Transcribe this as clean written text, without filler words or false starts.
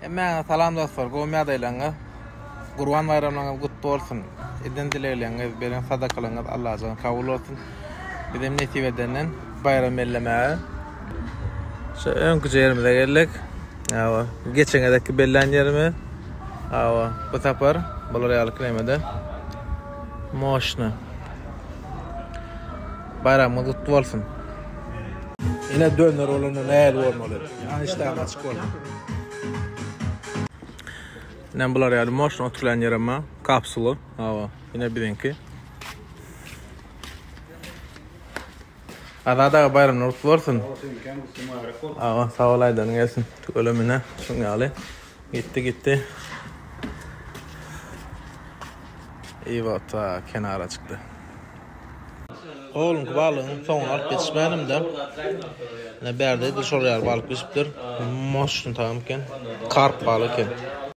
Hemen salam dostlar, go'mya daylanğa. Qurban bayramlarınız kutlu olsun. Eden dilekleriniz, beren sadakalarınız Allah'a kabul olsun. Bizim nesip edenden bayram bellemeye. Şu önkü yerimize geldik. Ava, geçen edeki bellen yerimi. Ava, bu tapar, Bolaryal Kremede. Moşnu. Bayramınız kutlu olsun. Yine döner olanı neyel olmalı. Yani işte açık olmalı. Yine Bolaryal moşnu oturulan yerime. Kapsulu. Ava, yine birinki. Adada bayramlar kutlu olsun. Ava, sağ olaydan gelsin. Ölümüne. Şunu alayım. Gitti. İyi ta kenara çıktı. Oğlum balığın son alıp geçmedim de. Ne berde dışarıya balık geçiptir. Moşun tamamken. Karp balık.